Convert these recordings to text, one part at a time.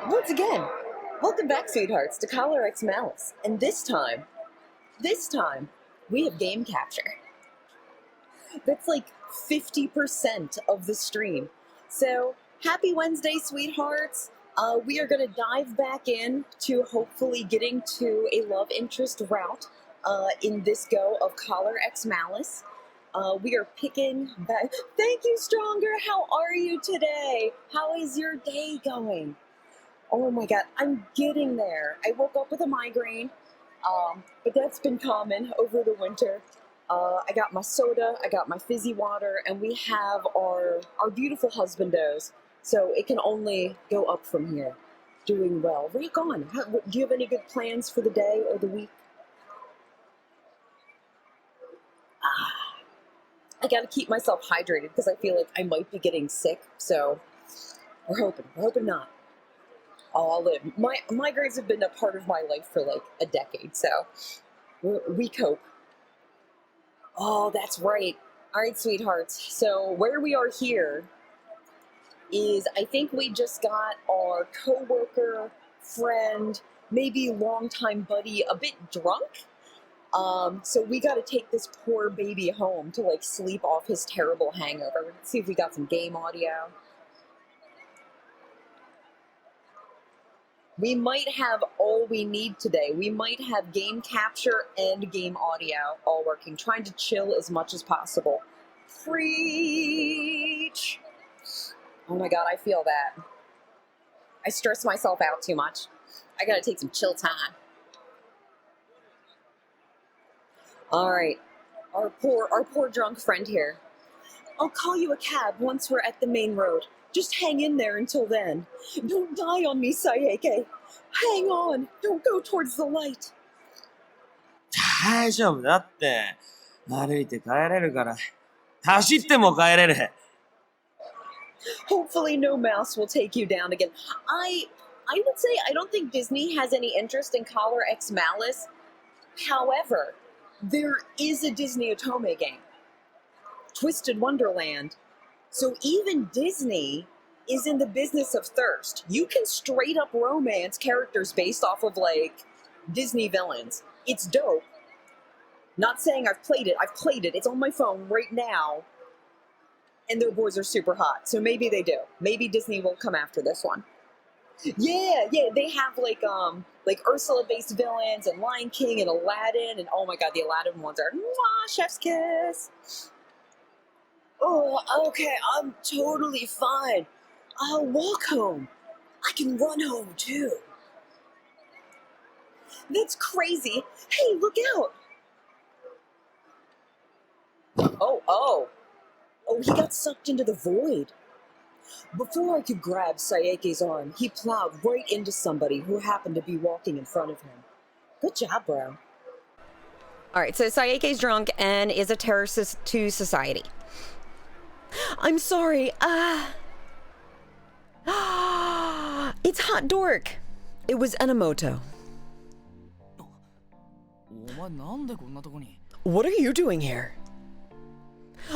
Once again, welcome back, sweethearts, to Collar X Malice. And this time, we have game capture. That's like 50% of the stream. So, happy Wednesday, sweethearts. We are going to dive back in to hopefully getting to a love interest route in this go of Collar X Malice. We are picking back. Thank you, Stronger. How are you today? How is your day going? Oh my God, I'm getting there. I woke up with a migraine, but that's been common over the winter. I got my soda, I got my fizzy water, and we have our beautiful husbandos. So it can only go up from here. Doing well. Rock on. Do you have any good plans for the day or the week? I gotta keep myself hydrated because I feel like I might be getting sick. So we're hoping not. Oh, I'll live. My migraines have been a part of my life for like a decade, so we cope. Oh, that's right. All right, sweethearts. So where we are here is, I think we just got our coworker, friend, maybe longtime buddy a bit drunk. So we got to take this poor baby home to like sleep off his terrible hangover. Let's see if we got some game audio. We might have all we need today. We might have game capture and game audio all working, trying to chill as much as possible. Preach! Oh my God, I feel that. I stress myself out too much. I gotta take some chill time. All right, our poor drunk friend here. I'll call you a cab once we're at the main road. Just hang in there until then. Don't die on me, Saeki. Hang on. Don't go towards the light. 大丈夫だって。歩いて帰れるから。走っても帰れる。Hopefully no mouse will take you down again. I would say I don't think Disney has any interest in Collar X Malice. However, there is a Disney Otome game. Twisted Wonderland. So even Disney is in the business of thirst. You can straight up romance characters based off of like Disney villains. It's dope. Not saying I've played it. I've played it. It's on my phone right now. And their boys are super hot. So maybe they do. Maybe Disney will come after this one. Yeah, they have like Ursula based villains and Lion King and Aladdin, and oh my God, the Aladdin ones are mwah, chef's kiss. Oh, okay, I'm totally fine. I'll walk home. I can run home, too. That's crazy. Hey, look out. Oh, he got sucked into the void. Before I could grab Saeki's arm, he plowed right into somebody who happened to be walking in front of him. Good job, bro. All right, so Saeki's drunk and is a terrorist to society. I'm sorry. It's Hot Dork. It was Enomoto. What are you doing here?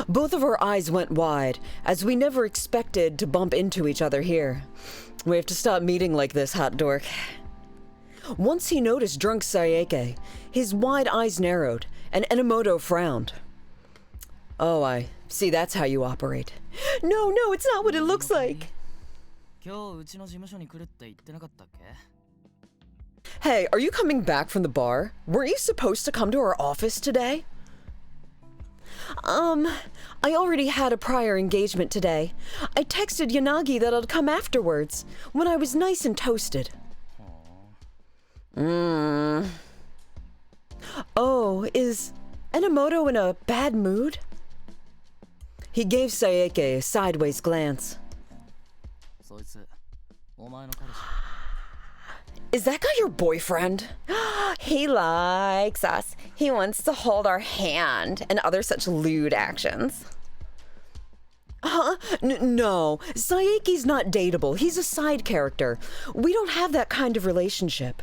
Both of our eyes went wide, as we never expected to bump into each other here. We have to stop meeting like this, Hot Dork. Once he noticed drunk Saeki, his wide eyes narrowed, and Enomoto frowned. Oh, I see, that's how you operate. No, it's not what it looks like. Hey, are you coming back from the bar? Weren't you supposed to come to our office today? I already had a prior engagement today. I texted Yanagi that I'd come afterwards, when I was nice and toasted. Oh, is Enomoto in a bad mood? He gave Saeki a sideways glance. Is that guy your boyfriend? He likes us. He wants to hold our hand and other such lewd actions. No, Saeki's not dateable. He's a side character. We don't have that kind of relationship.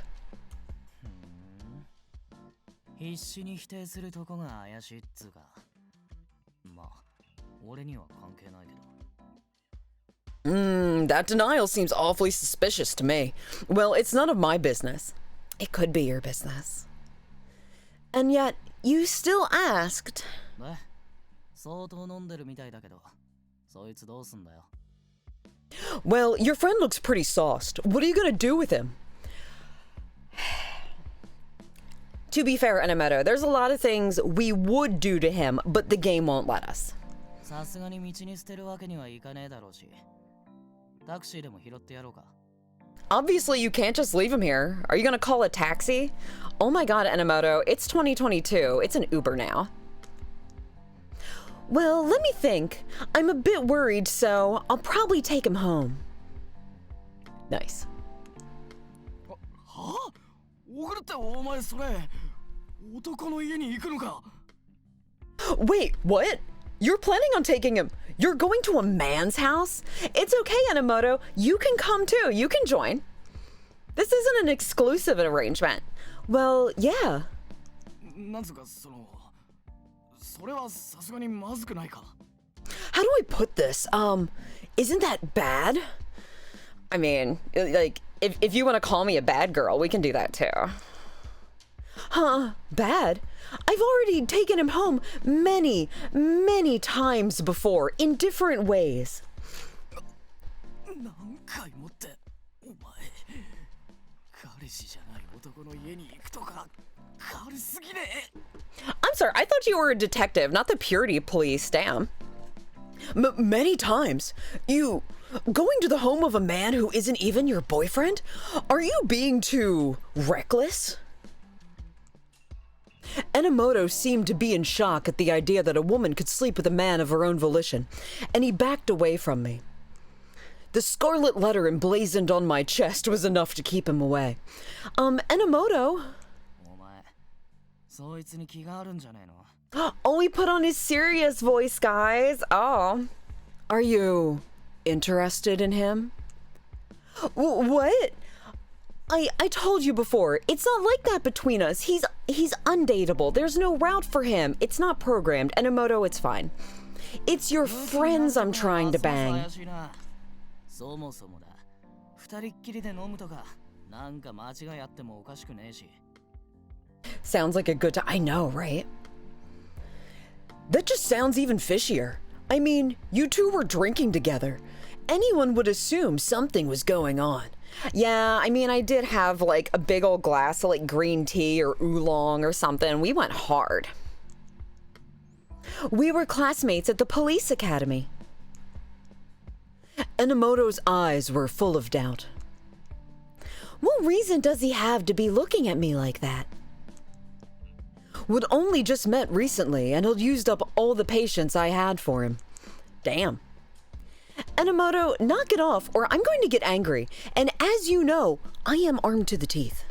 That denial seems awfully suspicious to me. Well, it's none of my business. It could be your business. And yet, you still asked. Well, your friend looks pretty sauced. What are you gonna do with him? To be fair, Enemeto, there's a lot of things we would do to him, but the game won't let us. Obviously, you can't just leave him here. Are you gonna call a taxi? Oh my god, Enemeto, it's 2022. It's an Uber now. Well, let me think. I'm a bit worried, so I'll probably take him home. Nice. Wait, what? You're planning on taking him? You're going to a man's house? It's okay, Enomoto. You can come too. You can join. This isn't an exclusive arrangement. Well, yeah. How do I put this? Isn't that bad? I mean, like, if you want to call me a bad girl, we can do that too. Huh? Bad? I've already taken him home many, many times before, in different ways. I'm sorry, I thought you were a detective, not the purity police, damn. Many times? You going to the home of a man who isn't even your boyfriend? Are you being too reckless? Enomoto seemed to be in shock at the idea that a woman could sleep with a man of her own volition, and he backed away from me. The scarlet letter emblazoned on my chest was enough to keep him away. Enomoto. Oh, he put on his serious voice, guys. Oh. Are you interested in him? What? I told you before, it's not like that between us. He's undateable. There's no route for him. It's not programmed. Enomoto, it's fine. It's your friends I'm trying to bang. Sounds like a good time. I know, right? That just sounds even fishier. I mean, you two were drinking together. Anyone would assume something was going on. Yeah, I mean, I did have like a big old glass of like green tea or oolong or something. We went hard. We were classmates at the police academy. Enomoto's eyes were full of doubt. What reason does he have to be looking at me like that? We'd only just met recently, and he'd used up all the patience I had for him. Damn. Enomoto, knock it off, or I'm going to get angry. And as you know, I am armed to the teeth.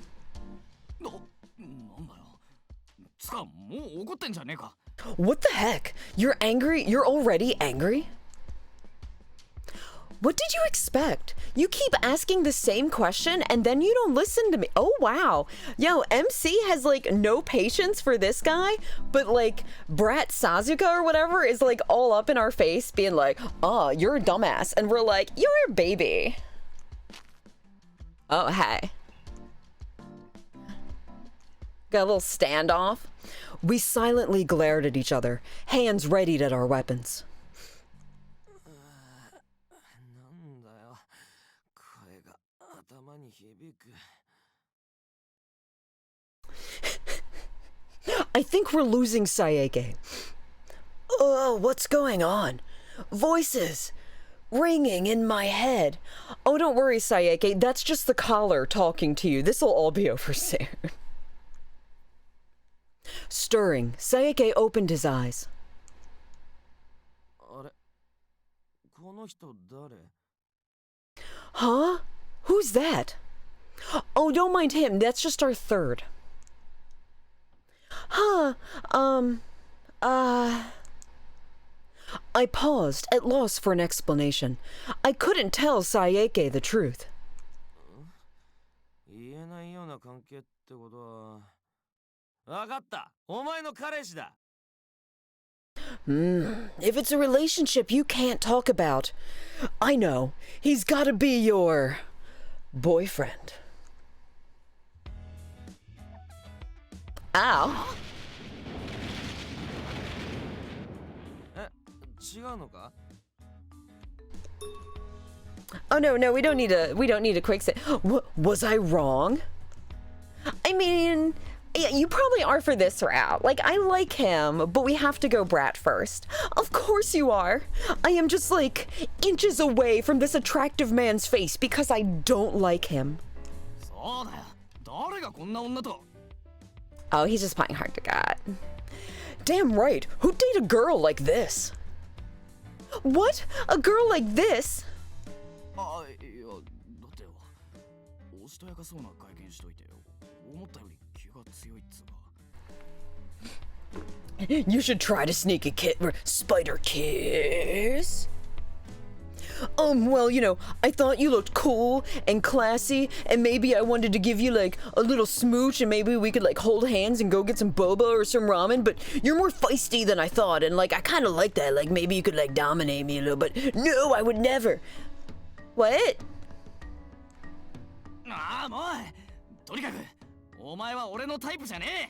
What the heck? You're angry? You're already angry? What did you expect? You keep asking the same question and then you don't listen to me. Oh, wow. Yo, MC has like no patience for this guy, but like Brat Sasuke or whatever is like all up in our face being like, oh, you're a dumbass. And we're like, you're a baby. Oh, hey. Got a little standoff. We silently glared at each other, hands readied at our weapons. I think we're losing Saeki. Oh, what's going on? Voices ringing in my head. Oh, don't worry, Saeki. That's just the collar talking to you. This'll all be over soon. Stirring, Saeki opened his eyes. Huh? Who's that? Oh, don't mind him. That's just our third. Huh, I paused, at loss for an explanation. I couldn't tell Saeki the truth. If it's a relationship you can't talk about, I know. He's gotta be your boyfriend. Ow. 違うのか? Oh no, we don't need a quick say. Was I wrong? I mean, yeah, you probably are for this route. Like, I like him, but we have to go brat first. Of course you are. I am just like inches away from this attractive man's face because I don't like him. そうだよ。誰がこんな女と? Oh, he's just playing hard to get. Damn right. Who'd date a girl like this? What? A girl like this? あ、いや、だってよ。おしとやかそうな外見しといてよ。思ったより気が強いっつうか。 You should try to sneak a spider kiss. Well, you know, I thought you looked cool and classy, and maybe I wanted to give you, like, a little smooch, and maybe we could, like, hold hands and go get some boba or some ramen, but you're more feisty than I thought, and, like, I kind of like that. Like, maybe you could, like, dominate me a little, but no, I would never. What? ああ、もうとにかく、お前は俺のタイプじゃねえ。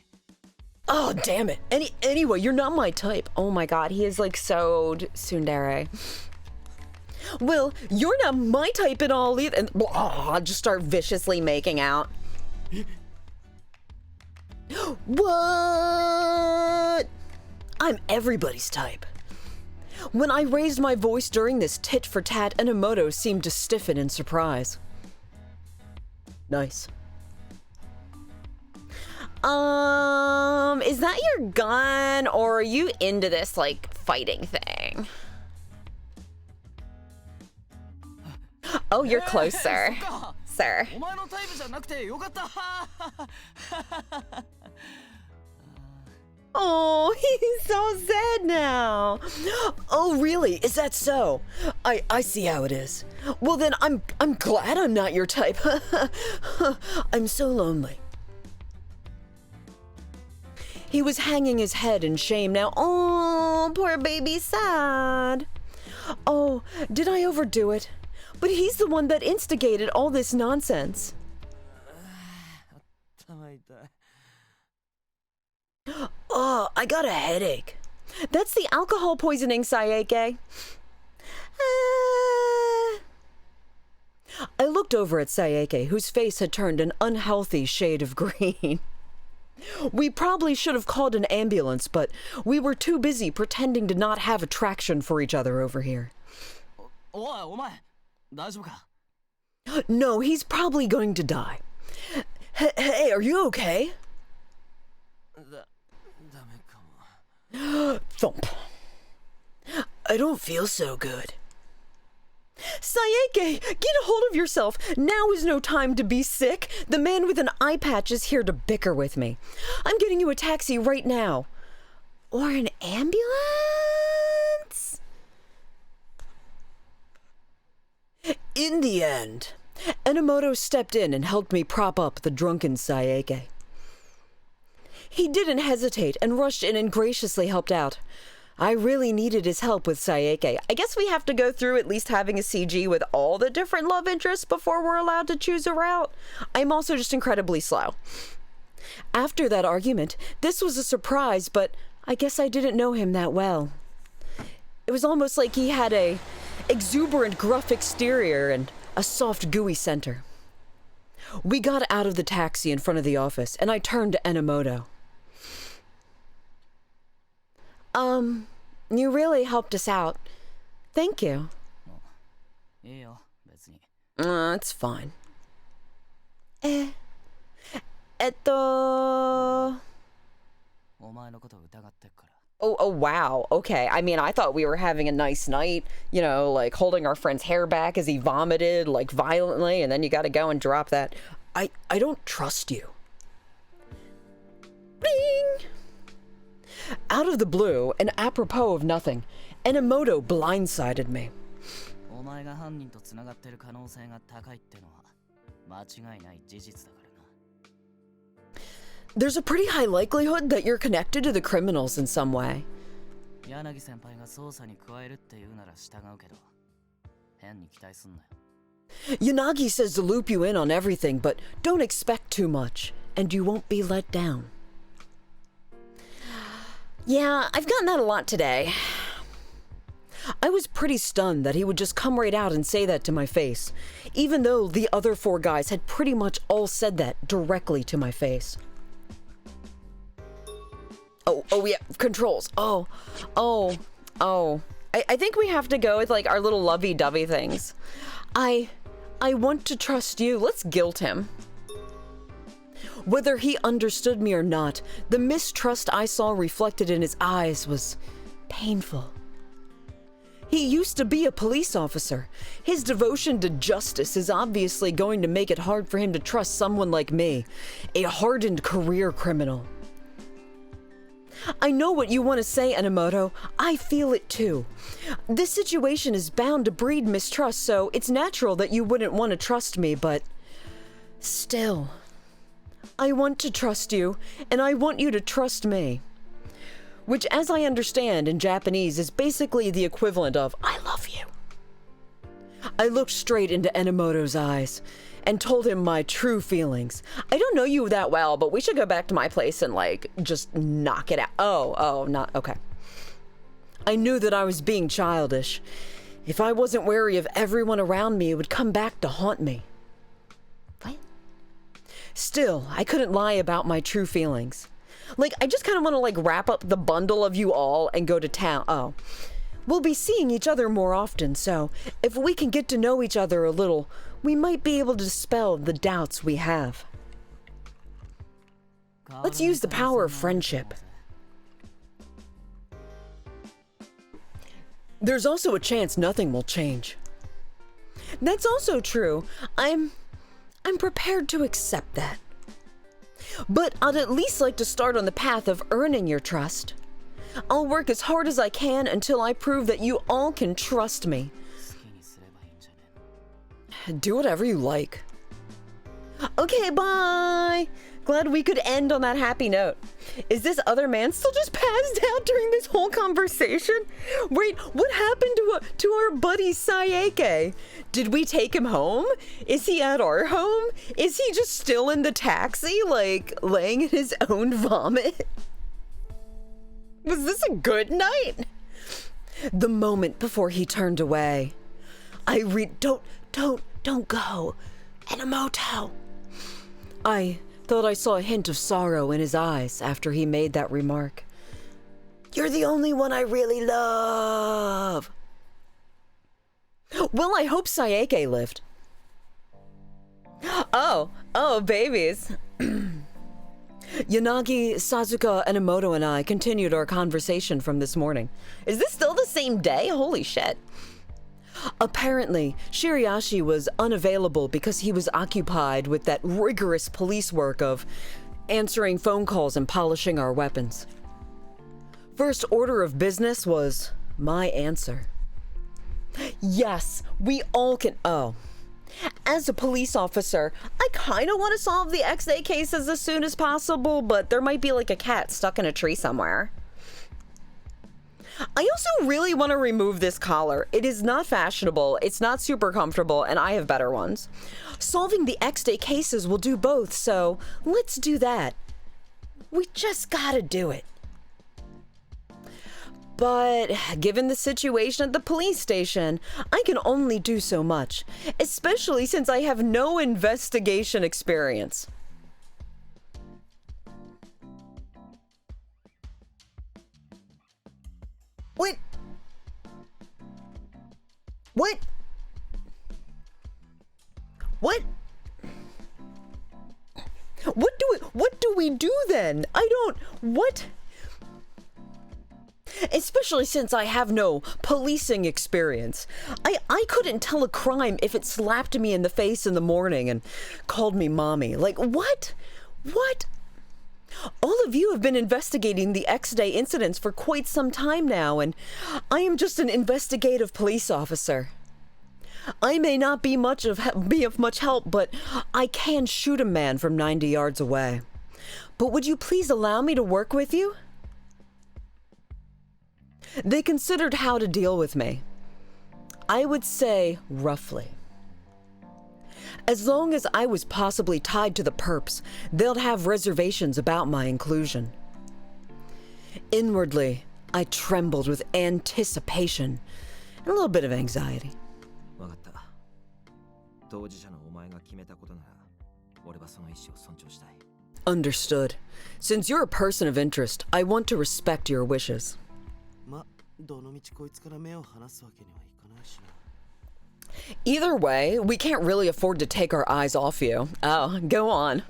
Oh, damn it. Anyway, you're not my type. Oh my god, he is, like, so tsundere. Well, you're not my type at all either. And I'll just start viciously making out. What? I'm everybody's type. When I raised my voice during this tit-for-tat, Enomoto seemed to stiffen in surprise. Nice. Is that your gun, or are you into this, like, fighting thing? Oh, you're closer, sir. Oh, he's so sad now. Oh, really? Is that so? I see how it is. Well, then I'm glad I'm not your type. I'm so lonely. He was hanging his head in shame now. Oh, poor baby, sad. Oh, did I overdo it? But he's the one that instigated all this nonsense. Oh, I got a headache. That's the alcohol poisoning, Saeki. I looked over at Saeki, whose face had turned an unhealthy shade of green. We probably should have called an ambulance, but we were too busy pretending to not have attraction for each other over here. No, he's probably going to die. Hey, are you okay? Thump. I don't feel so good. Saeki, get a hold of yourself. Now is no time to be sick. The man with an eye patch is here to bicker with me. I'm getting you a taxi right now. Or an ambulance? In the end, Enomoto stepped in and helped me prop up the drunken Saeki. He didn't hesitate and rushed in and graciously helped out. I really needed his help with Saeki. I guess we have to go through at least having a CG with all the different love interests before we're allowed to choose a route. I'm also just incredibly slow. After that argument, this was a surprise, but I guess I didn't know him that well. It was almost like he had a exuberant, gruff exterior and a soft, gooey center. We got out of the taxi in front of the office, and I turned to Enomoto. You really helped us out. Thank you. It's fine. Oh, wow. Okay. I mean, I thought we were having a nice night, you know, like holding our friend's hair back as he vomited, like violently, and then you gotta go and drop that. I don't trust you. Bing! Out of the blue, and apropos of nothing, Enomoto blindsided me. There's a pretty high likelihood that you're connected to the criminals in some way. 柳先輩が捜査に加えるって言うなら従うけど、変に期待すんなよ。Yanagi says to loop you in on everything, but don't expect too much, and you won't be let down. Yeah, I've gotten that a lot today. I was pretty stunned that he would just come right out and say that to my face, even though the other 4 guys had pretty much all said that directly to my face. Oh yeah, controls. I think we have to go with like our little lovey-dovey things. I want to trust you. Let's guilt him. Whether he understood me or not, the mistrust I saw reflected in his eyes was painful. He used to be a police officer. His devotion to justice is obviously going to make it hard for him to trust someone like me, a hardened career criminal. I know what you want to say, Enomoto. I feel it too. This situation is bound to breed mistrust, so it's natural that you wouldn't want to trust me, but still, I want to trust you, and I want you to trust me. Which, as I understand in Japanese, is basically the equivalent of, I love you. I looked straight into Enomoto's eyes and told him my true feelings. I don't know you that well, but we should go back to my place and, like, just knock it out. Not, okay. I knew that I was being childish. If I wasn't wary of everyone around me, it would come back to haunt me. What? Still, I couldn't lie about my true feelings. Like, I just kind of want to, like, wrap up the bundle of you all and go to town. We'll be seeing each other more often, so if we can get to know each other a little, we might be able to dispel the doubts we have. Let's use the power of friendship. There's also a chance nothing will change. That's also true. I'm prepared to accept that. But I'd at least like to start on the path of earning your trust. I'll work as hard as I can until I prove that you all can trust me. Do whatever you like. Okay, bye! Glad we could end on that happy note. Is this other man still just passed out during this whole conversation? Wait, what happened to our buddy Saeki? Did we take him home? Is he at our home? Is he just still in the taxi, like, laying in his own vomit? Was this a good night? The moment before he turned away, don't go, Enomoto. I thought I saw a hint of sorrow in his eyes after he made that remark. You're the only one I really love. Well, I hope Saeki lived. Oh, babies. Yanagi, Sasuke, Enomoto, and I continued our conversation from this morning. Is this still the same day? Holy shit. Apparently, Shiriashi was unavailable because he was occupied with that rigorous police work of answering phone calls and polishing our weapons. First order of business was my answer. Yes, we all can. As a police officer, I kind of want to solve the XA cases as soon as possible, but there might be like a cat stuck in a tree somewhere. I also really want to remove this collar. It is not fashionable, it's not super comfortable, and I have better ones. Solving the XA cases will do both, so let's do that. We just gotta do it. But given the situation at the police station, I can only do so much, especially since I have no investigation experience. What? What do we do then? What? Especially since I have no policing experience. I couldn't tell a crime if it slapped me in the face in the morning and called me mommy. Like, what? What? All of you have been investigating the X-Day incidents for quite some time now, and I am just an investigative police officer. I may not be of much help, but I can shoot a man from 90 yards away. But would you please allow me to work with you? They considered how to deal with me. I would say roughly. As long as I was possibly tied to the perps, they'll have reservations about my inclusion. Inwardly, I trembled with anticipation and a little bit of anxiety. わかった。当事者のお前が決めたことなら、俺はその意思を尊重したい。Understood. Since you're a person of interest, I want to respect your wishes. ま、どの道こいつから目を離すわけにはいかないしな。 Either way, we can't really afford to take our eyes off you. Oh, go on.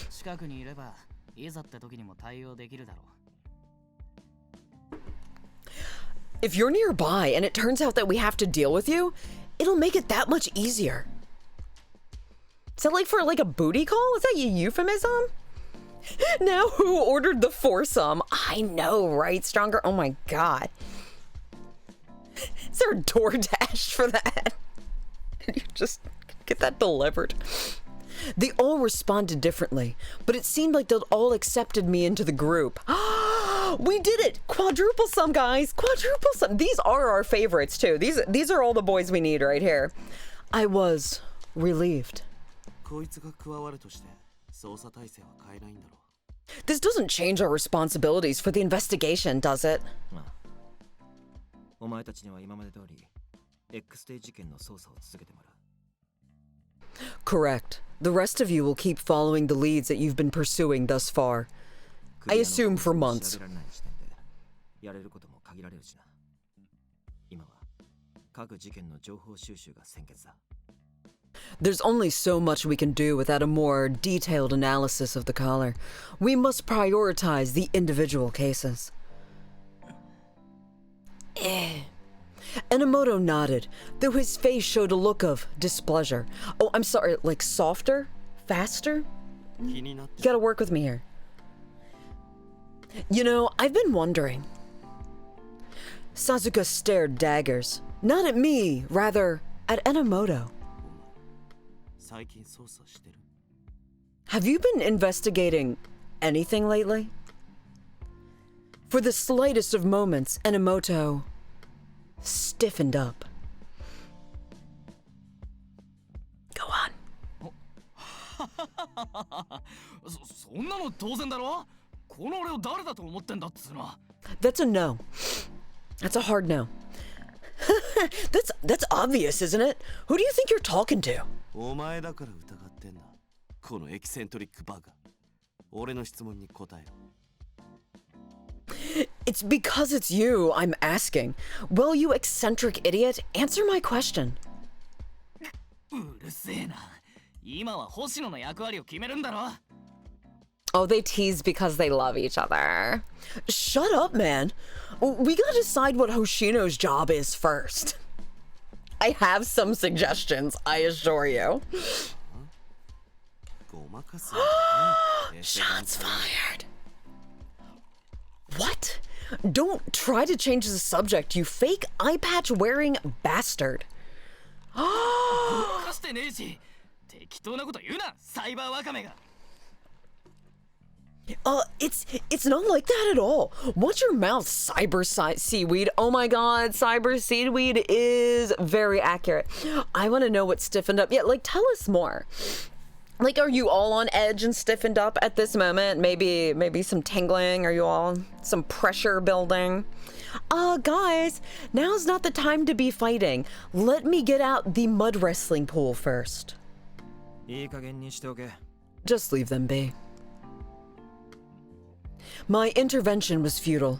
近くにいれば、いざって時にも対応できるだろう。If you're nearby and it turns out that we have to deal with you, it'll make it that much easier. Is that like for like a booty call? Is that a euphemism? Now who ordered the foursome? I know, right? Stronger? Oh my god. Is there a DoorDash for that? Can you just get that delivered? They all responded differently, but it seemed like they'd all accepted me into the group. We did it! Quadruple sum, guys! Quadruple sum! These are our favorites, too. These are all the boys we need right here. I was relieved. こいつが加わるとして捜査体制は変えないんだろう。 This doesn't change our responsibilities for the investigation, does it? まあ、お前たちには今まで通り X デー事件の捜査を続けてもらう。 Correct. The rest of you will keep following the leads that you've been pursuing thus far. I assume for months. やれることも限られるしな。今は各事件の情報収集が先決だ。 There's only so much we can do without a more detailed analysis of the collar. We must prioritize the individual cases. Enomoto nodded, though his face showed a look of displeasure. Oh, I'm sorry, like softer? Faster? You gotta work with me here. You know, I've been wondering. Sasuke stared daggers. Not at me, rather at Enomoto. 最近捜査してる？ Have you been investigating anything lately? For the slightest of moments, Enomoto stiffened up. Go on. そんなの当然だろ。この俺を誰だと思ってんだっつうの。 That's a no. That's a hard no. That's obvious, isn't it? Who do you think you're talking to? お前だから疑ってんだ。このエキセントリックバカ。俺の質問に答えろ。 It's because it's you I'm asking. Well, you eccentric idiot, answer my question. うるせえな。今は星野の役割を決めるんだろ。 Oh, they tease because they love each other. Shut up, man. We gotta decide what Hoshino's job is first. I have some suggestions, I assure you. Shots fired. What? Don't try to change the subject, you fake eye patch wearing bastard. It's not like that at all. Watch your mouth, seaweed. Oh my god, cyber seaweed is very accurate. I want to know what stiffened up. Yeah, like tell us more. Like, are you all on edge and stiffened up at this moment? Maybe some tingling. Are you all some pressure building? Guys, now's not the time to be fighting. Let me get out the mud wrestling pool first. Just leave them be. My intervention was futile.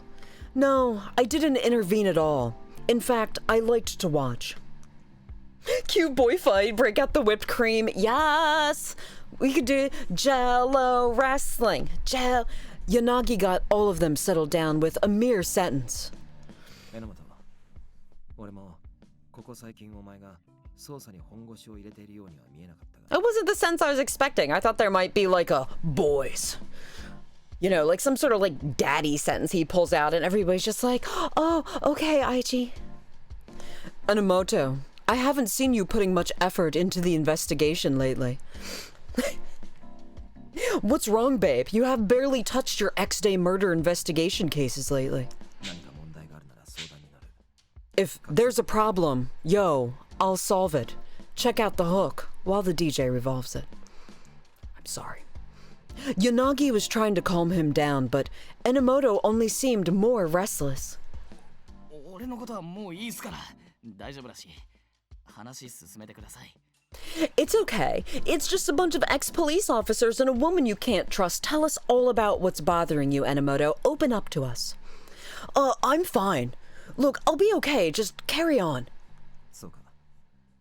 No, I didn't intervene at all. In fact, I liked to watch. Cute boy fight, break out the whipped cream. Yes! We could do Jello wrestling. Yanagi got all of them settled down with a mere sentence. That wasn't the sense I was expecting. I thought there might be like a boys. You know, like some sort of like daddy sentence he pulls out and everybody's just like, oh, okay, Aichi. Enomoto, I haven't seen you putting much effort into the investigation lately. What's wrong, babe? You have barely touched your X-Day murder investigation cases lately. If there's a problem, yo, I'll solve it. Check out the hook while the DJ revolves it. I'm sorry. Yanagi was trying to calm him down, but Enomoto only seemed more restless. 俺のことはもういいっすから。大丈夫だし。話進めてください。It's okay. It's just a bunch of ex-police officers and a woman you can't trust. Tell us all about what's bothering you, Enomoto. Open up to us. I'm fine. Look, I'll be okay. Just carry on. そうか。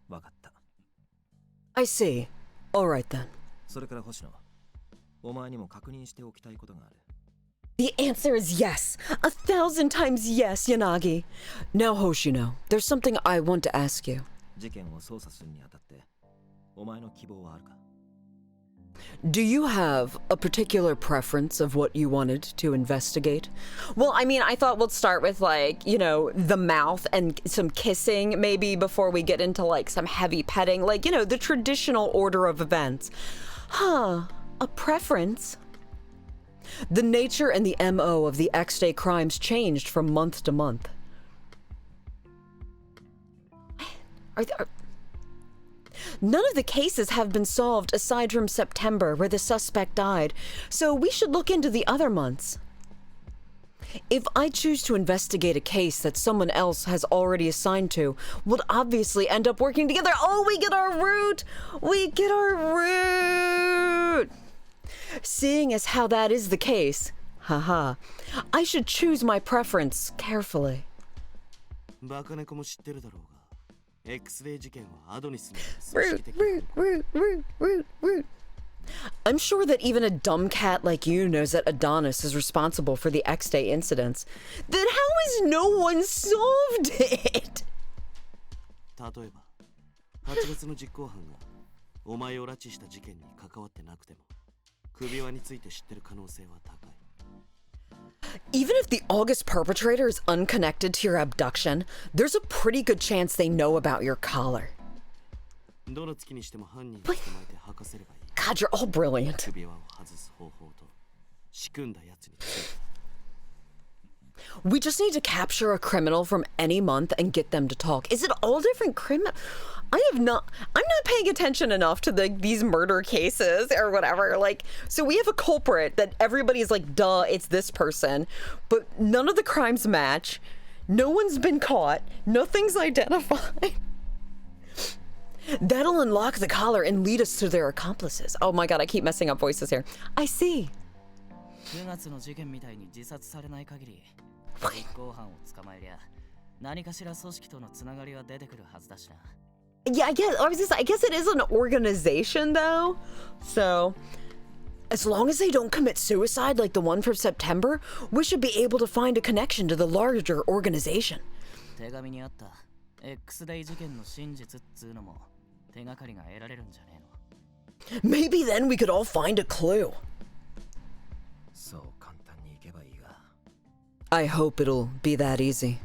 わかった。I see. All right then. それから星野、お前にも確認しておきたいことがある。The answer is yes. 1,000 times yes, Yanagi. Now, Hoshino, there's something I want to ask you. 事件を捜査するにあたって、お前の希望はあるか? Do you have a particular preference of what you wanted to investigate? Well, I mean, I thought we'll start with, like, you know, the mouth and some kissing, maybe before we get into, like, some heavy petting. Like, you know, the traditional order of events. Huh, a preference? The nature and the MO of the X-Day crimes changed from month to month. None of the cases have been solved aside from September, where the suspect died, so we should look into the other months. If I choose to investigate a case that someone else has already assigned to, we'll obviously end up working together. Oh, we get our root! We get our root! Seeing as how that is the case, haha, I should choose my preference carefully. バカ猫も知ってるだろうが。X-ray 事件はアドニスの Root. I'm sure that even a dumb cat like you knows that Adonis is responsible for the X-Day incidents. Then how has no one solved it? 例えば、8月の実行犯がお前を拉致した事件に関わってなくても、首輪について知ってる可能性は高い。Even if the August perpetrator is unconnected to your abduction, there's a pretty good chance they know about your collar. どの月にしても犯人を捕まえて吐かせればいい。God, you're all brilliant. 首輪を外す方法と仕組んだやつについて。We just need to capture a criminal from any month and get them to talk. Is it all different criminal? I'm not paying attention enough to these murder cases or whatever. Like, so we have a culprit that everybody's like, duh, it's this person. But none of the crimes match. No one's been caught. Nothing's identified. That'll unlock the collar and lead us to their accomplices. Oh my god, I keep messing up voices here. I see. 9月の事件みたいに自殺されない限り、実行犯を捕まえりゃ、何かしら組織とのつながりは出てくるはずだしな。Yeah, I guess it is an organization though. So, as long as they don't commit suicide like the one from September, we should be able to find a connection to the larger organization. 手紙にあった X-Day 事件の真実っつうのも手がかりが得られるんじゃねえの。 Maybe then we could all find a clue. そう簡単にいけばいいが。I hope it'll be that easy.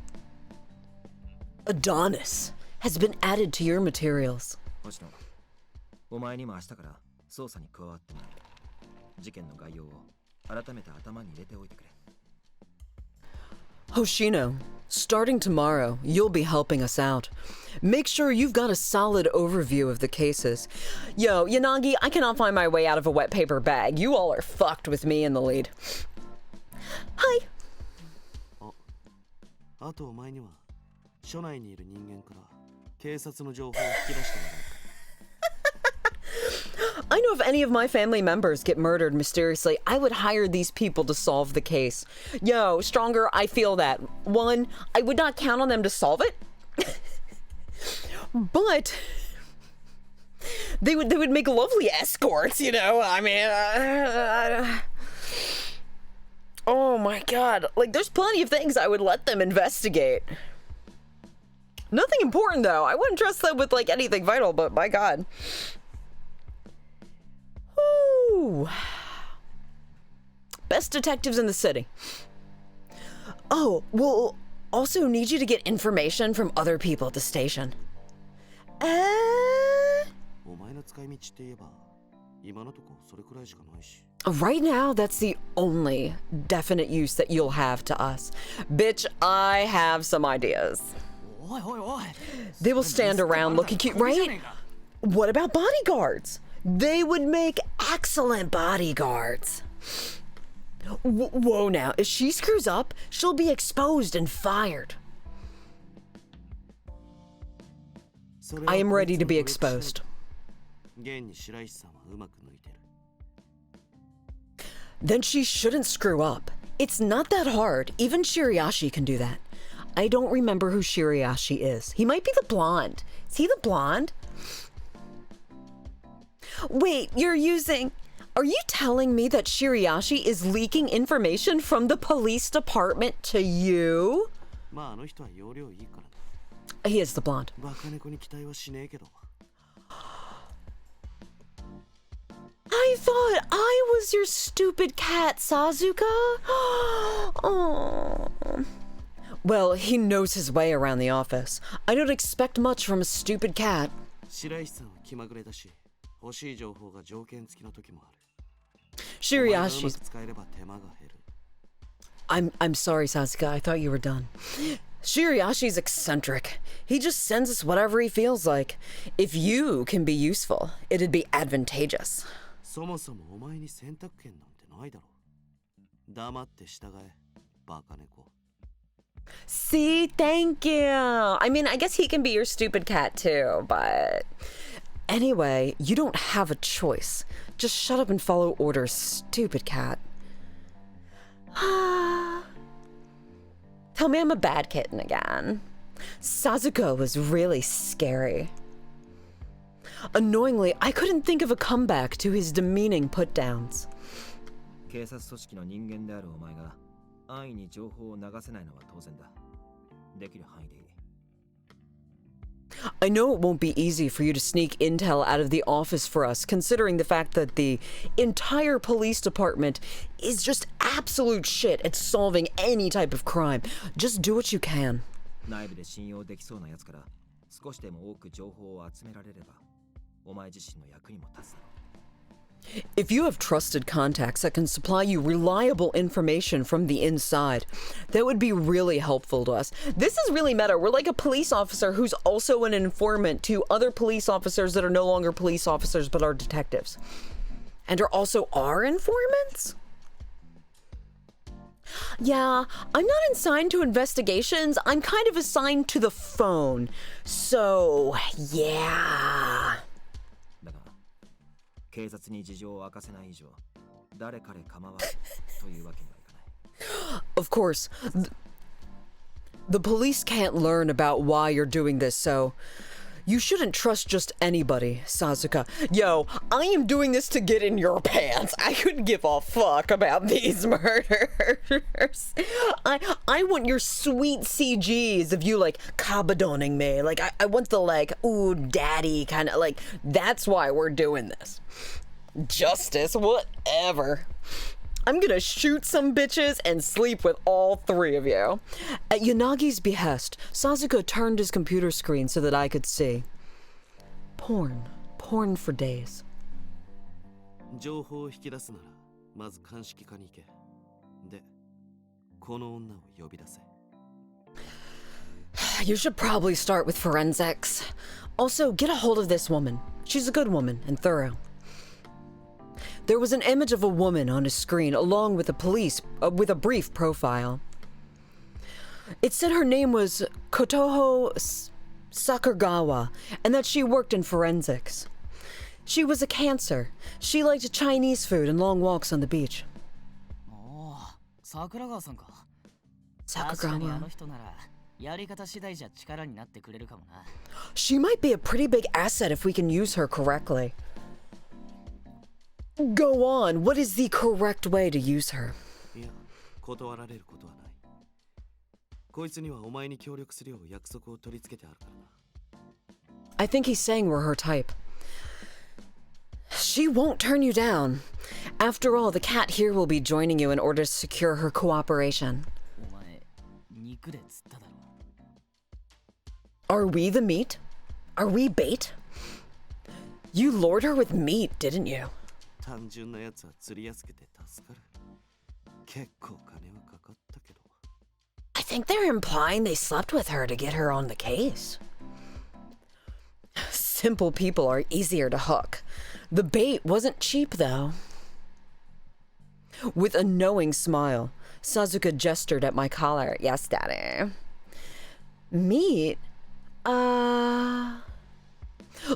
Adonis has been added to your materials. 星野、お前にも明日から捜査に加わってもらう。事件の概要を改めて頭に入れておいてくれ。Hoshino, starting tomorrow, you'll be helping us out. Make sure you've got a solid overview of the cases. Yo, Yanagi, I cannot find my way out of a wet paper bag. You all are fucked with me in the lead. Hi. あとお前には署内にいる人間から警察の情報を引き出してもらう。I know if any of my family members get murdered mysteriously, I would hire these people to solve the case. Yo, Stronger, I feel that. One, I would not count on them to solve it. But they would make lovely escorts, you know? I mean, oh my god. Like, there's plenty of things I would let them investigate. Nothing important, though. I wouldn't trust them with, like, anything vital, but my god. Woo! Best detectives in the city. Oh, we'll also need you to get information from other people at the station. お前の使い道って言えば今のとこそれくらいしかないし。 Right now, that's the only definite use that you'll have to us. Bitch, I have some ideas. They will stand around looking cute, right? What about bodyguards? They would make excellent bodyguards. Whoa now, if she screws up, she'll be exposed and fired. I am ready to be exposed. Then she shouldn't screw up. It's not that hard. Even Shiriashi can do that. I don't remember who Shiriashi is. He might be the blonde. Is he the blonde? Wait, are you telling me that Shiriashi is leaking information from the police department to you? He is the blonde. I thought I was your stupid cat, Sasuke. Oh. Well, he knows his way around the office. I don't expect much from a stupid cat. Shiriashi's... I'm sorry, Sasuke. I thought you were done. Shiriashi's eccentric. He just sends us whatever he feels like. If you can be useful, it'd be advantageous. See, thank you. I mean, I guess he can be your stupid cat too, but... Anyway, you don't have a choice. Just shut up and follow orders, stupid cat. Tell me I'm a bad kitten again. Sasuke was really scary. Annoyingly, I couldn't think of a comeback to his demeaning put-downs. I know it won't be easy for you to sneak intel out of the office for us, considering the fact that the entire police department is just absolute shit at solving any type of crime. Just do what you can. If you have trusted contacts that can supply you reliable information from the inside, that would be really helpful to us. This is really meta. We're like a police officer who's also an informant to other police officers that are no longer police officers but are detectives. And are also our informants? Yeah, I'm not assigned to investigations. I'm kind of assigned to the phone. So, yeah. Of course, the police can't learn about why you're doing this, so you shouldn't trust just anybody, Sasuke. Yo, I am doing this to get in your pants. I couldn't give a fuck about these murders. I want your sweet CGs of you, like, kabadoning me. Like, I want the, like, ooh, daddy kind of, like, that's why we're doing this. Justice, whatever. I'm gonna shoot some bitches and sleep with all three of you. At Yanagi's behest, Sasuke turned his computer screen so that I could see. Porn. Porn for days. You should probably start with forensics. Also, get a hold of this woman. She's a good woman and thorough. There was an image of a woman on his screen along with with a brief profile. It said her name was Kotoho Sakuragawa and that she worked in forensics. She was a Cancer. She liked Chinese food and long walks on the beach. Oh, Sakuragawa-san ka. Sakuragawa. She might be a pretty big asset if we can use her correctly. Go on. What is the correct way to use her? I think he's saying we're her type. She won't turn you down. After all, the cat here will be joining you in order to secure her cooperation. Are we the meat? Are we bait? You lured her with meat, didn't you? I think they're implying they slept with her to get her on the case. Simple people are easier to hook. The bait wasn't cheap, though. With a knowing smile, Sasuke gestured at my collar. Yes, Daddy. Meat?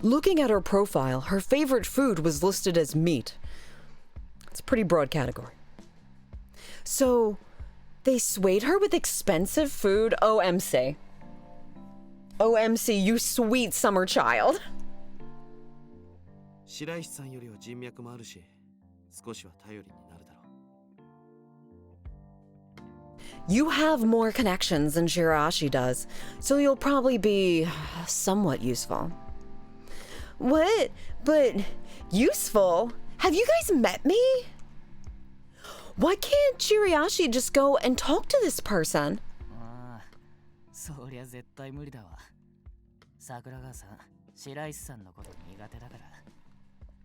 Looking at her profile, her favorite food was listed as meat. It's a pretty broad category. So, they swayed her with expensive food? OMC. OMC, you sweet summer child. 白石さんよりは人脈もあるし、少しは頼りになるだろう。You have more connections than Shirashi does, so you'll probably be somewhat useful. What? But useful? Have you guys met me? Why can't Shirashi just go and talk to this person? ああ、そりゃ絶対無理だわ。桜川さん、白石さんのこと苦手だから。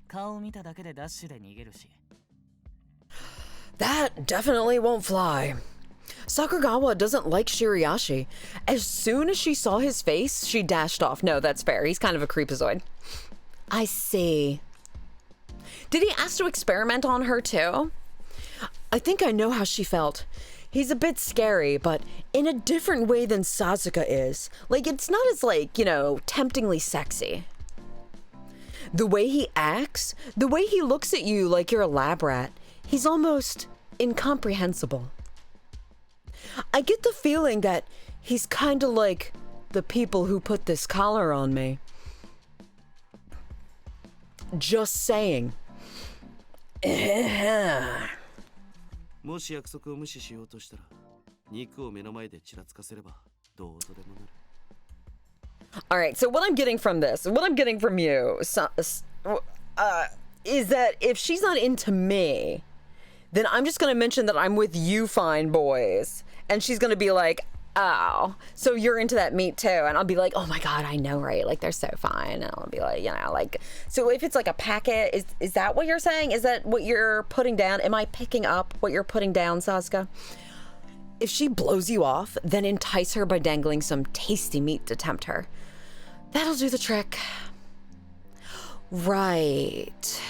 顔見ただけでダッシュで逃げるし。That definitely won't fly. Sakuragawa doesn't like Shiriashi. As soon as she saw his face, she dashed off. No, that's fair. He's kind of a creepazoid. I see. Did he ask to experiment on her too? I think I know how she felt. He's a bit scary, but in a different way than Sasuke is. Like, it's not as, like, you know, temptingly sexy. The way he acts, the way he looks at you like you're a lab rat, he's almost incomprehensible. I get the feeling that he's kind of like the people who put this collar on me. Just saying. もし約束を無視しようとしたら、肉を目の前でちらつかせればどうとでもなる。All right, so what I'm getting from this, what I'm getting from you, is that if she's not into me, then I'm just going to mention that I'm with you fine boys. And she's going to be like, oh, so you're into that meat too. And I'll be like, oh my God, I know, right? Like, they're so fine. And I'll be like, you know, like, so if it's like a packet, is that what you're saying? Is that what you're putting down? Am I picking up what you're putting down, Sasuke? If she blows you off, then entice her by dangling some tasty meat to tempt her. That'll do the trick. Right.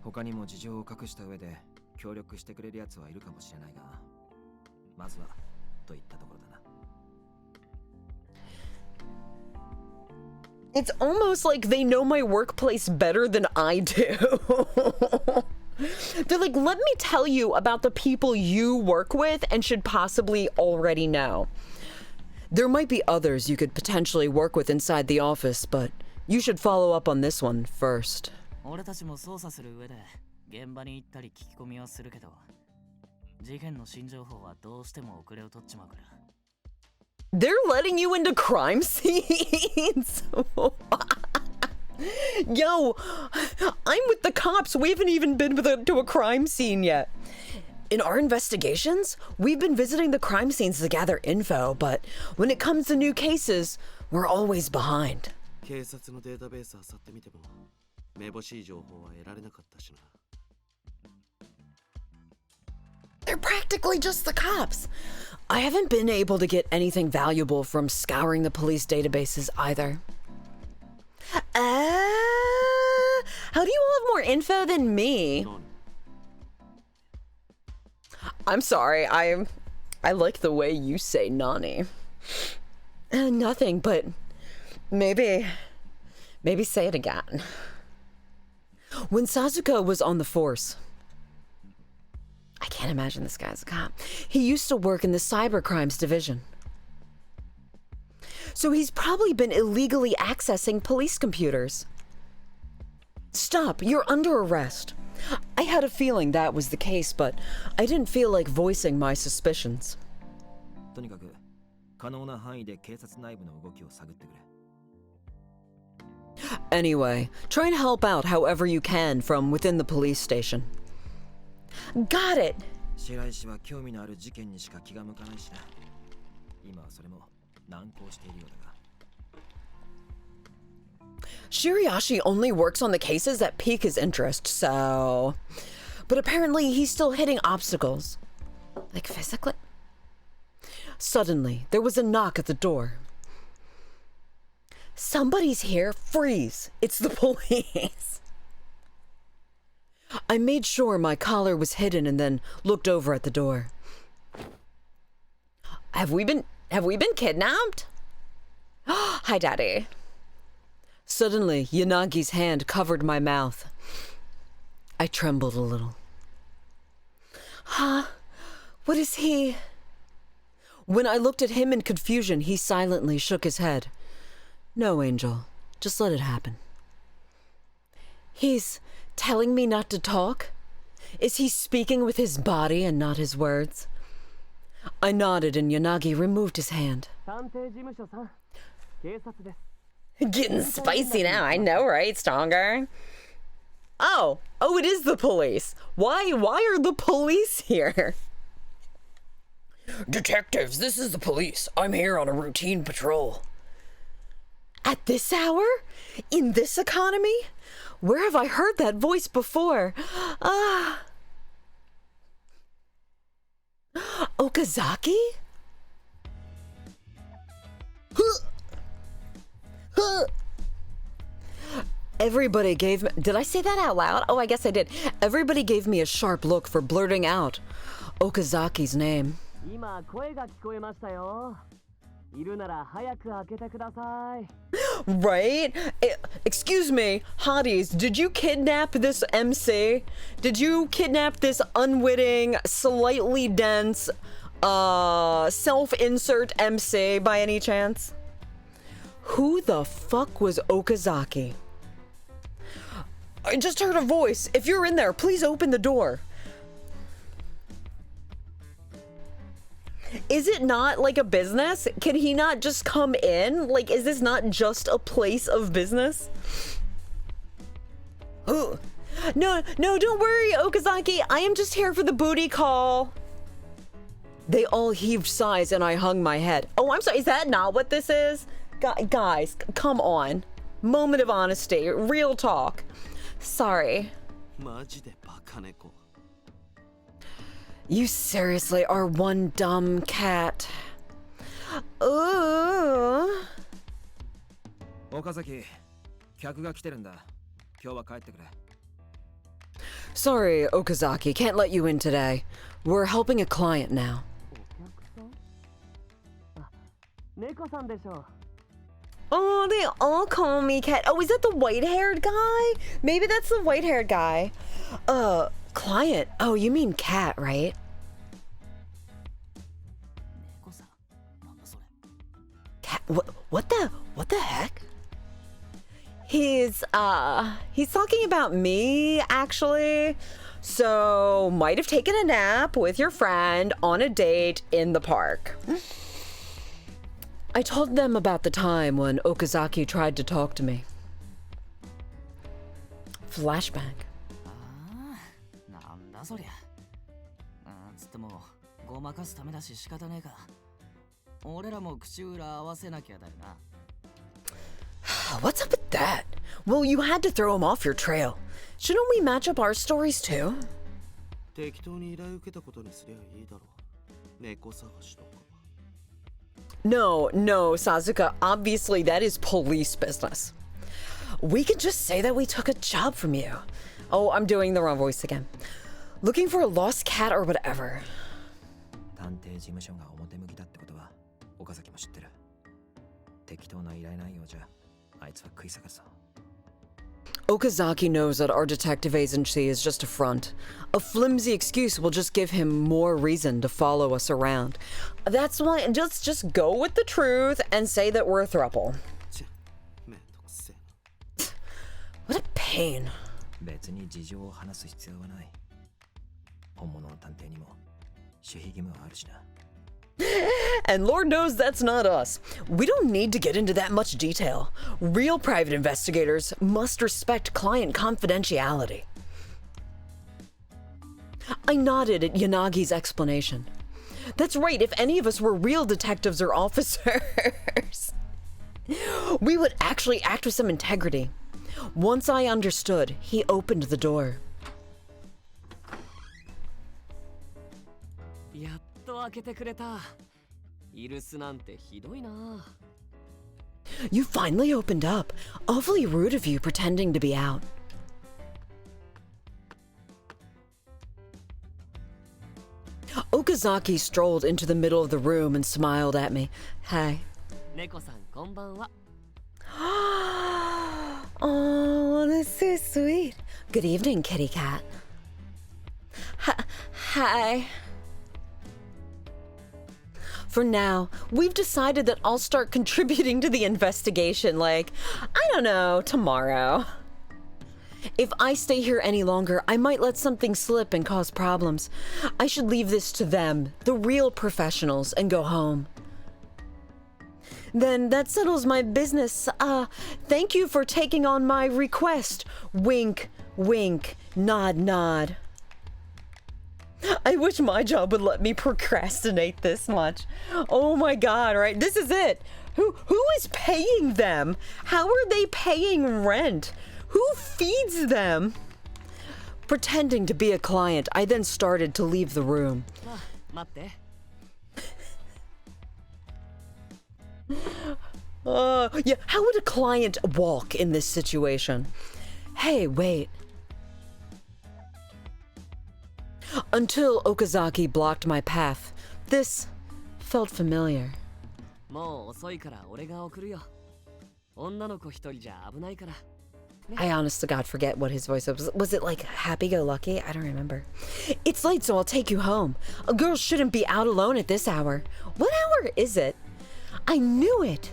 他にも事情を隠した上で協力してくれる奴はいるかもしれないが、まずはといったところだな。It's almost like they know my workplace better than I do. They're like, let me tell you about the people you work with and should possibly already know. There might be others you could potentially work with inside the office, but you should follow up on this one first. 俺たちも捜査する上で現場に行ったり聞き込みはするけど、事件の新情報はどうしても遅れを取っちまうから。They're letting you into crime scenes. Yo, I'm with the cops. We haven't even been to a crime scene yet. In our investigations, we've been visiting the crime scenes to gather info, but when it comes to new cases, we're always behind. 警察のデータベースを漁ってみても、めぼしい情報は得られなかったしな。They're practically just the cops. I haven't been able to get anything valuable from scouring the police databases either. How do you all have more info than me? I'm sorry, I like the way you say Nani. Nothing, but maybe say it again. When Sasuke was on the force, I can't imagine this guy's a cop. He used to work in the cybercrimes division. So he's probably been illegally accessing police computers. Stop, you're under arrest. I had a feeling that was the case, but I didn't feel like voicing my suspicions. とにかく可能な範囲で警察内部の動きを探ってくれ。Anyway, try and help out however you can from within the police station. Got it! 白石は興味のある事件にしか気が向かないしな。今はそれも難航しているようだが。Shiriashi only works on the cases that pique his interest, so... But apparently he's still hitting obstacles. Like physically? Suddenly, there was a knock at the door. Somebody's here. Freeze. It's the police. I made sure my collar was hidden and then looked over at the door. Have we been kidnapped? Hi, Daddy. Suddenly, Yanagi's hand covered my mouth. I trembled a little. Huh? What is he? When I looked at him in confusion, he silently shook his head. No, Angel. Just let it happen. He's telling me not to talk? Is he speaking with his body and not his words? I nodded and Yanagi removed his hand. Getting spicy now, I know, right, Stronger? Oh, it is the police. Why are the police here? Detectives, this is the police. I'm here on a routine patrol. At this hour? In this economy? Where have I heard that voice before? Okazaki? Everybody gave me... Did I say that out loud? Oh, I guess I did. Everybody gave me a sharp look for blurting out Okazaki's name. Right? Excuse me, hotties, did you kidnap this MC? Did you kidnap this unwitting, slightly dense, self-insert MC by any chance? Who the fuck was Okazaki? I just heard a voice. If you're in there, please open the door. Is it not like a business? Can he not just come in? Like, is this not just a place of business? No, don't worry, Okazaki. I am just here for the booty call. They all heaved sighs and I hung my head. Oh, I'm sorry. Is that not what this is? Guys, come on. Moment of honesty. Real talk. Sorry. You seriously are one dumb cat. Ooh. Okazaki, 客が来てるんだ。今日は帰ってくれ。 Sorry, Okazaki, can't let you in today. We're helping a client now. Oh, they all call me Cat. Oh, is that the white-haired guy? Maybe that's the white-haired guy. Client. Oh, you mean Cat, right? Cat. What the heck? He's talking about me, actually. So, might have taken a nap with your friend on a date in the park. I told them about the time when Okazaki tried to talk to me. Flashback. なんだそりゃ。つってもごまかすためだし仕方ねえか。俺らも口裏合わせなきゃだよな。What's up with that? Well, you had to throw him off your trail. Shouldn't we match up our stories too? 適当に依頼受けたことにすりゃいいだろう。猫探しとか。No, Sasuke. Obviously, that is police business. We could just say that we took a job from you. Oh, I'm doing the wrong voice again. Looking for a lost cat or whatever. 探偵事務所が表向きだってことは岡崎も知ってる。適当な依頼内容じゃあいつは食い下がるぞ。Okazaki knows that our detective agency is just a front. A flimsy excuse will just give him more reason to follow us around. That's why just go with the truth and say that we're a throuple. What a pain. 別に事情を話す必要はない。本物の探偵にも守秘義務はあるしな。And Lord knows that's not us. We don't need to get into that much detail. Real private investigators must respect client confidentiality. I nodded at Yanagi's explanation. That's right, if any of us were real detectives or officers, we would actually act with some integrity. Once I understood, he opened the door. やっと開けてくれた。イルスなんてひどいな。 You finally opened up. Awfully rude of you pretending to be out. Okazaki strolled into the middle of the room and smiled at me. Hi. 猫さんこんばんは。 Oh, that's so sweet. Good evening, kitty cat. Hi. For now, we've decided that I'll start contributing to the investigation, like, I don't know, tomorrow. If I stay here any longer, I might let something slip and cause problems. I should leave this to them, the real professionals, and go home. Then that settles my business. Thank you for taking on my request. Wink, wink, nod, nod. I wish my job would let me procrastinate this much. Oh my god, right? This is it. Who is paying them? How are they paying rent? Who feeds them? Pretending to be a client, I then started to leave the room. 待って。 Yeah, how would a client walk in this situation? Hey, wait. Until Okazaki blocked my path, this felt familiar. もう遅いから俺が送るよ。女の子一人じゃ危ないから。 I honest to God forget what his voice was. Was it like happy-go-lucky? I don't remember. It's late, so I'll take you home. A girl shouldn't be out alone at this hour. What hour is it? I knew it.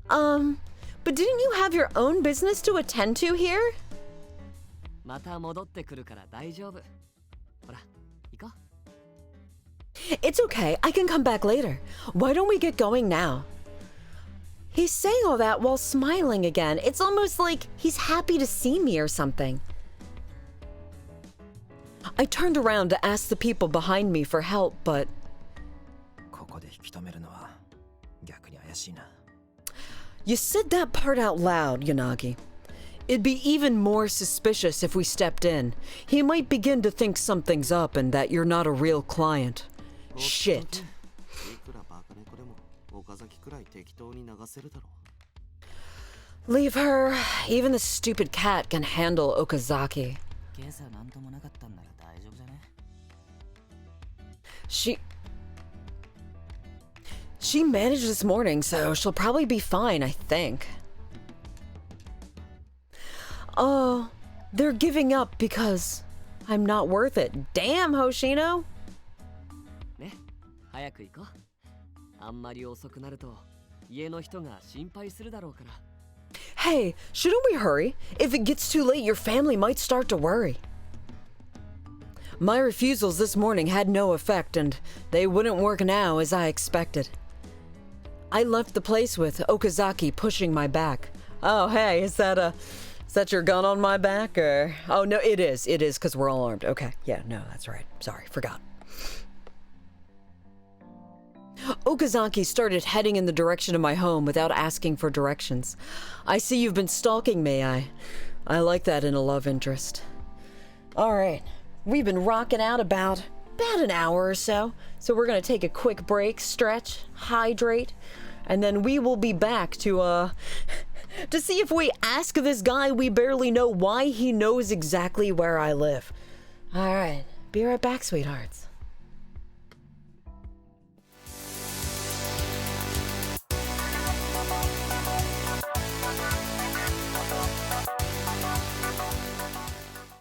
But didn't you have your own business to attend to here? また戻ってくるから大丈夫。ほら、行こう。 It's okay. I can come back later. Why don't we get going now? He's saying all that while smiling again. It's almost like he's happy to see me or something. I turned around to ask the people behind me for help, but... ここで引き止めるのは逆に怪しいな。 You said that part out loud, Yanagi. It'd be even more suspicious if we stepped in. He might begin to think something's up and that you're not a real client. Shit. いくらバカ猫でも岡崎くらい適当に流せるだろう。 Leave her. Even the stupid cat can handle Okazaki. 今朝なんともなかったんなら大丈夫じゃね？ She managed this morning, so she'll probably be fine, I think. Oh, they're giving up because I'm not worth it. Damn, Hoshino. ね、早く行こう。あんまり遅くなると家の人が心配するだろうから。 Hey, shouldn't we hurry? If it gets too late, your family might start to worry. My refusals this morning had no effect, and they wouldn't work now as I expected. I left the place with Okazaki pushing my back. Oh, hey, is that your gun on my back, or... Oh, no, it is, because we're all armed. Okay, yeah, no, that's right. Sorry, forgot. Okazaki started heading in the direction of my home without asking for directions. I see you've been stalking me. I like that in a love interest. All right, we've been rocking out about an hour or so. So we're gonna take a quick break, stretch, hydrate, and then we will be back to see if we ask this guy we barely know why he knows exactly where I live. All right, be right back, sweethearts.